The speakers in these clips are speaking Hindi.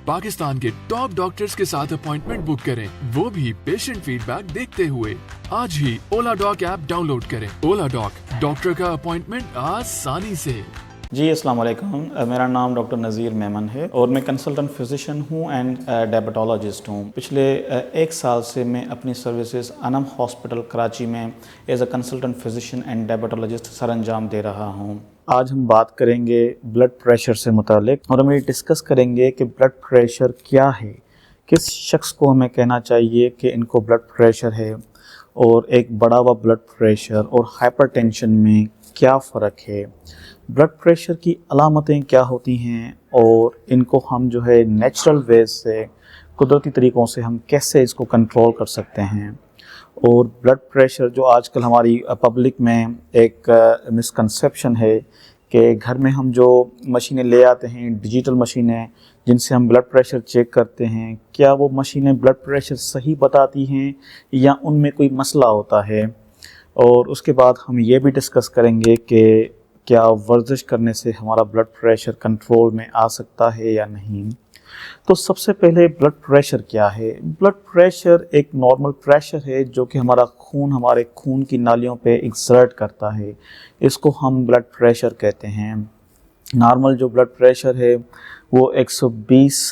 पाकिस्तान के टॉप डॉक्टर्स के साथ अपॉइंटमेंट बुक करें, वो भी पेशेंट फीडबैक देखते हुए। आज ही ओला डॉक ऐप डाउनलोड करें। ओला डॉक, डॉक्टर का अपॉइंटमेंट आसानी से। जी अस्सलाम वालेकुम, मेरा नाम डॉक्टर नज़ीर मेमन है और मैं कंसल्टेंट फिजिशियन हूँ एंड डायबिटोलॉजिस्ट हूँ। पिछले 1 साल से मैं अपनी सर्विसेज अनम हॉस्पिटल कराची में as a consultant physician and diabetologist सर अंजाम दे रहा हूँ। आज हम बात करेंगे ब्लड प्रेशर से मुतालिक और हम ये डिस्कस करेंगे कि ब्लड प्रेशर क्या है, किस शख्स को हमें कहना चाहिए कि इनको ब्लड प्रेशर है, और एक बढ़ा हुआ ब्लड प्रेशर और हाइपरटेंशन में क्या फ़र्क है, ब्लड प्रेशर की अलामतें क्या होती हैं और इनको हम जो है नेचुरल वेज से, कुदरती तरीक़ों से हम कैसे इसको कंट्रोल कर सकते हैं। और ब्लड प्रेशर जो आजकल हमारी पब्लिक में एक मिसकंसेप्शन है कि घर में हम जो मशीनें ले आते हैं, डिजिटल मशीनें जिनसे हम ब्लड प्रेशर चेक करते हैं, क्या वो मशीनें ब्लड प्रेशर सही बताती हैं या उनमें कोई मसला होता है। और उसके बाद हम ये भी डिस्कस करेंगे कि क्या वर्जिश करने से हमारा ब्लड प्रेशर कंट्रोल में आ सकता है या नहीं। तो सबसे पहले ब्लड प्रेशर क्या है? ब्लड प्रेशर एक नॉर्मल प्रेशर है जो कि हमारे खून की नालियों पे एक्सर्ट करता है। इसको हम ब्लड प्रेशर कहते हैं। नॉर्मल जो ब्लड प्रेशर है वो 120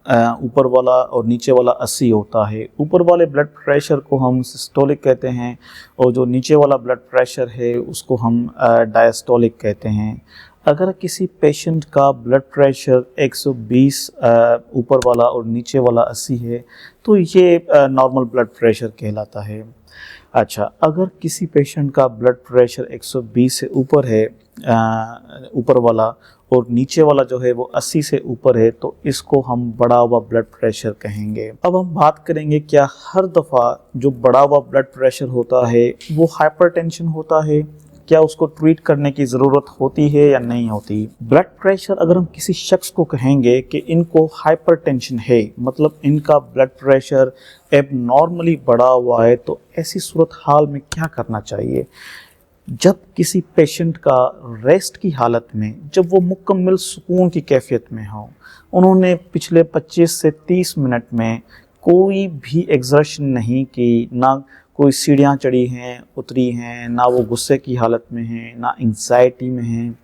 ऊपर वाला और नीचे वाला 80 होता है। ऊपर वाले ब्लड प्रेशर को हम सिस्टोलिक कहते हैं और जो नीचे वाला ब्लड प्रेशर है उसको हम डायस्टोलिक कहते हैं। अगर किसी पेशेंट का ब्लड प्रेशर 120 ऊपर वाला और नीचे वाला 80 है तो ये नॉर्मल ब्लड प्रेशर कहलाता है। अच्छा, अगर किसी पेशेंट का ब्लड प्रेशर 120 से ऊपर है ऊपर वाला और नीचे वाला जो है वो 80 से ऊपर है तो इसको हम बढ़ा हुआ ब्लड प्रेशर कहेंगे। अब हम बात करेंगे क्या हर दफ़ा जो बढ़ा हुआ ब्लड प्रेशर होता है वो हाइपरटेंशन होता है, क्या उसको ट्रीट करने की ज़रूरत होती है या नहीं होती। ब्लड प्रेशर अगर हम किसी शख्स को कहेंगे कि इनको हाइपरटेंशन है, मतलब इनका ब्लड प्रेशर एबनॉर्मली बढ़ा हुआ है, तो ऐसी सूरत हाल में क्या करना चाहिए। जब किसी पेशेंट का रेस्ट की हालत में, जब वो मुकम्मल सुकून की कैफियत में हो, उन्होंने पिछले 25 से 30 मिनट में कोई भी एक्सर्शन नहीं की, ना कोई सीढ़ियाँ चढ़ी हैं उतरी हैं, ना वो गुस्से की हालत में हैं, ना एंग्जाइटी में हैं,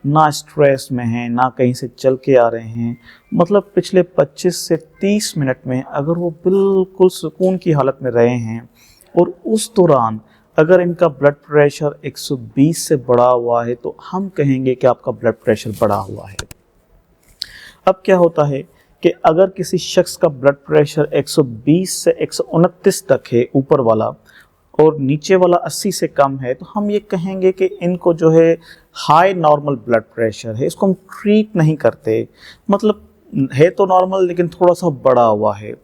ना स्ट्रेस में हैं, ना कहीं से चल के आ रहे हैं, मतलब पिछले 25 से 30 मिनट में अगर वो बिल्कुल सुकून की हालत में रहे हैं और उस दौरान अगर इनका ब्लड प्रेशर 120 से बढ़ा हुआ है तो हम कहेंगे कि आपका ब्लड प्रेशर बढ़ा हुआ है। अब क्या होता है कि अगर किसी शख्स का ब्लड प्रेशर 120 से 129 तक है ऊपर वाला और नीचे वाला 80 से कम है तो हम ये कहेंगे कि इनको जो है हाई नॉर्मल ब्लड प्रेशर है, इसको हम ट्रीट नहीं करते, मतलब है तो नॉर्मल लेकिन थोड़ा सा बढ़ा हुआ है।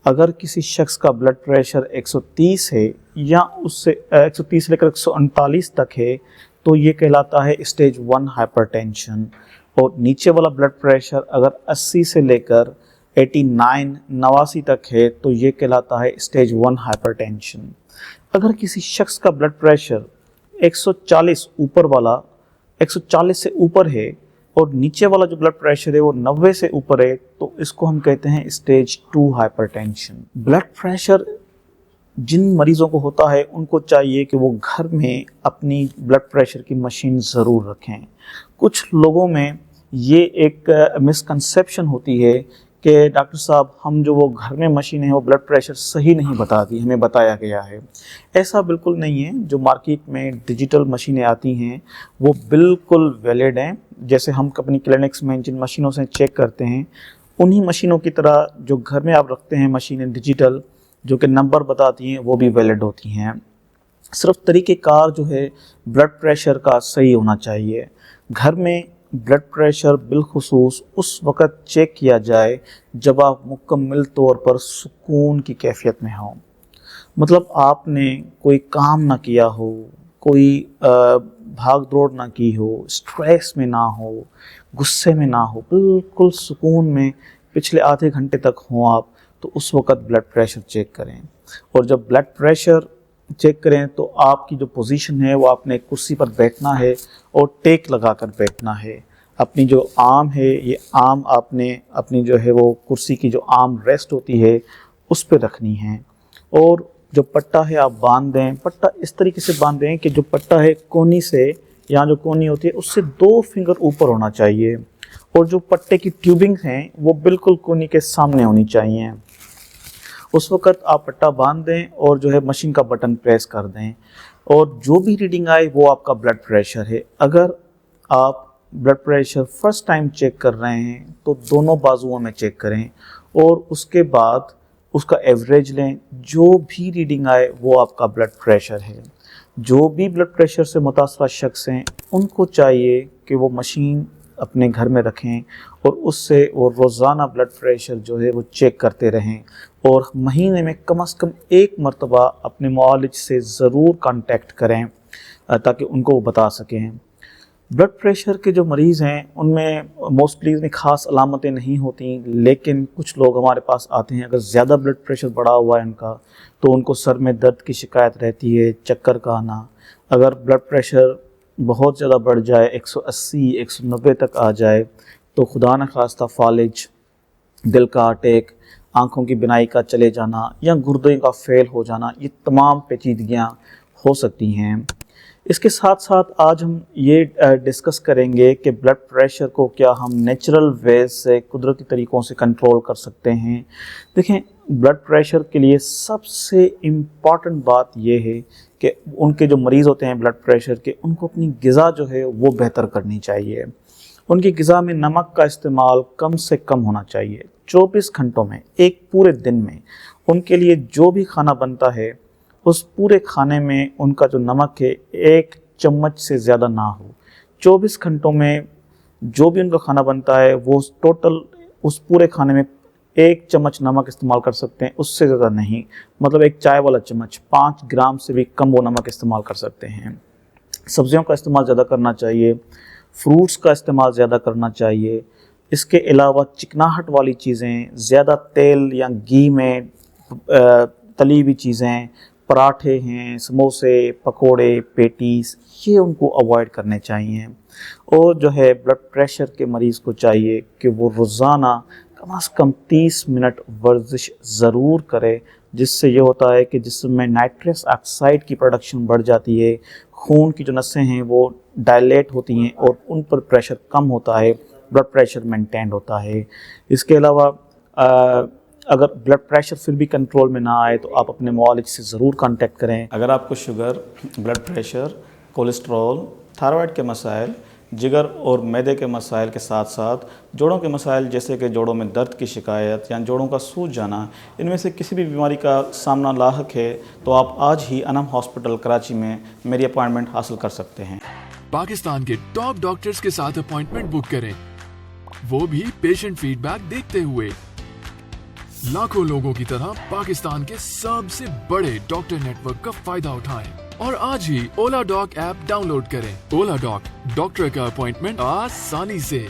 अगर किसी शख्स का ब्लड प्रेशर 130 है या उससे 130 लेकर 139 तक है तो ये कहलाता है स्टेज 1 हाइपरटेंशन। और नीचे वाला ब्लड प्रेशर अगर 80 से लेकर 89 तक है तो ये कहलाता है स्टेज 1 हाइपरटेंशन। अगर किसी शख्स का ब्लड प्रेशर 140 ऊपर वाला 140 से ऊपर है और नीचे वाला जो ब्लड प्रेशर है वो 90 से ऊपर है तो इसको हम कहते हैं स्टेज 2 हाइपरटेंशन। ब्लड प्रेशर जिन मरीज़ों को होता है उनको चाहिए कि वो घर में अपनी ब्लड प्रेशर की मशीन ज़रूर रखें। कुछ लोगों में ये एक मिसकंसेप्शन होती है कि डॉक्टर साहब हम जो वो घर में मशीन है वो ब्लड प्रेशर सही नहीं बताती, हमें बताया गया है। ऐसा बिल्कुल नहीं है। जो मार्केट में डिजिटल मशीनें आती हैं वो बिल्कुल वैलिड हैं। जैसे हम अपनी क्लिनिक्स में जिन मशीनों से चेक करते हैं उन्हीं मशीनों की तरह जो घर में आप रखते हैं मशीनें डिजिटल जो कि नंबर बताती हैं वो भी वैलिड होती हैं। सिर्फ तरीक़ेकार जो है ब्लड प्रेशर का सही होना चाहिए। घर में ब्लड प्रेशर बिलखुसूस उस वक़्त चेक किया जाए जब आप मुकम्मल तौर पर सुकून की कैफियत में हों, मतलब आपने कोई काम ना किया हो, कोई भाग दौड़ ना की हो, स्ट्रेस में ना हो, गुस्से में ना हो, बिल्कुल सुकून में पिछले आधे घंटे तक हों आप, तो उस वक़्त ब्लड प्रेशर चेक करें। और जब ब्लड प्रेशर चेक करें तो आपकी जो पोजीशन है वो आपने कुर्सी पर बैठना है और टेक लगाकर बैठना है। अपनी जो आर्म है, ये आर्म आपने अपनी जो है वो कुर्सी की जो आर्म रेस्ट होती है उस पर रखनी है। और जो पट्टा है आप बांध दें, पट्टा इस तरीके से बांध दें कि जो पट्टा है कोनी से, यहाँ जो कोनी होती है उससे 2 फिंगर ऊपर होना चाहिए, और जो पट्टे की ट्यूबिंग हैं वो बिल्कुल कोनी के सामने होनी चाहिए। उस वक़्त आप पट्टा बांध दें और जो है मशीन का बटन प्रेस कर दें, और जो भी रीडिंग आए वो आपका ब्लड प्रेशर है। अगर आप blood pressure first time check कर रहे हैं तो दोनों बाजुओं में चेक करें, और उसके बाद उसका एवरेज लें। जो भी रीडिंग आए वो आपका ब्लड प्रेशर है। जो भी ब्लड प्रेशर से मुतासरा शख्स हैं उनको चाहिए कि वो मशीन अपने घर में रखें, और उससे वो रोज़ाना ब्लड प्रेशर जो है वो चेक करते रहें, और महीने में कम से कम 1 मरतबा अपने मुआलिज से ज़रूर कांटेक्ट करें ताकि उनको वो बता सकें। ब्लड प्रेशर के जो मरीज़ हैं उनमें मोस्टली इतनी ख़ास अलामतें नहीं होती, लेकिन कुछ लोग हमारे पास आते हैं, अगर ज़्यादा ब्लड प्रेशर बढ़ा हुआ है उनका तो उनको सर में दर्द की शिकायत रहती है, चक्कर का आना। अगर ब्लड प्रेशर बहुत ज़्यादा बढ़ जाए, 180 190 तक आ जाए, तो खुदा न खास्ता फालिज, दिल का अटैक, आँखों की बिनाई का चले जाना या गुर्दे का फेल हो जाना, ये तमाम पेचीदगियाँ हो सकती हैं। इसके साथ साथ आज हम ये डिस्कस करेंगे कि ब्लड प्रेशर को क्या हम नेचुरल वेज से, कुदरती तरीक़ों से कंट्रोल कर सकते हैं। देखें, ब्लड प्रेशर के लिए सबसे इम्पॉर्टेंट बात ये है कि उनके जो मरीज़ होते हैं ब्लड प्रेशर के, उनको अपनी ग़िज़ा जो है वो बेहतर करनी चाहिए। उनकी ग़िज़ा में नमक का इस्तेमाल कम से कम होना चाहिए। 24 घंटों में, एक पूरे दिन में उनके लिए जो भी खाना बनता है उस पूरे खाने में उनका जो नमक है 1 चम्मच से ज़्यादा ना हो। 24 घंटों में जो भी उनका खाना बनता है वो टोटल उस पूरे खाने में 1 चम्मच नमक इस्तेमाल कर सकते हैं, उससे ज़्यादा नहीं। मतलब एक चाय वाला चम्मच, 5 ग्राम से भी कम वो नमक इस्तेमाल कर सकते हैं। सब्ज़ियों का इस्तेमाल ज़्यादा करना चाहिए, फ्रूट्स का इस्तेमाल ज़्यादा करना चाहिए। इसके अलावा चिकनाहट वाली चीज़ें, ज़्यादा तेल या घी में तली हुई चीज़ें, पराठे हैं, समोसे, पकोड़े, पेटीज, ये उनको अवॉइड करने चाहिए। और जो है ब्लड प्रेशर के मरीज़ को चाहिए कि वो रोज़ाना कम से कम 30 मिनट वर्जिश ज़रूर करे, जिससे ये होता है कि जिसमें नाइट्रस ऑक्साइड की प्रोडक्शन बढ़ जाती है, खून की जो नसें हैं वो डायलेट होती हैं और उन पर प्रेशर कम होता है, ब्लड प्रेशर मेंटेन होता है। इसके अलावा अगर ब्लड प्रेशर फिर भी कंट्रोल में ना आए तो आप अपने मुआलिज से ज़रूर कांटेक्ट करें। अगर आपको sugar, blood pressure, cholesterol, thyroid के मसाइल, जिगर और मैदे के मसाइल के साथ साथ जोड़ों के मसाइल जैसे कि जोड़ों में दर्द की शिकायत या जोड़ों का सूज जाना, इनमें से किसी भी बीमारी का सामना लाहक है तो आप आज ही अनम हॉस्पिटल कराची में मेरी अपॉइंटमेंट हासिल कर सकते हैं। पाकिस्तान के टॉप डॉक्टर्स के साथ अपॉइंटमेंट बुक करें, वो भी पेशेंट फीडबैक देखते हुए। लाखों लोगों की तरह पाकिस्तान के सबसे बड़े डॉक्टर नेटवर्क का फायदा उठाएं और आज ही ओला डॉक ऐप डाउनलोड करें। ओला डॉक, डॉक्टर का अपॉइंटमेंट आसानी से।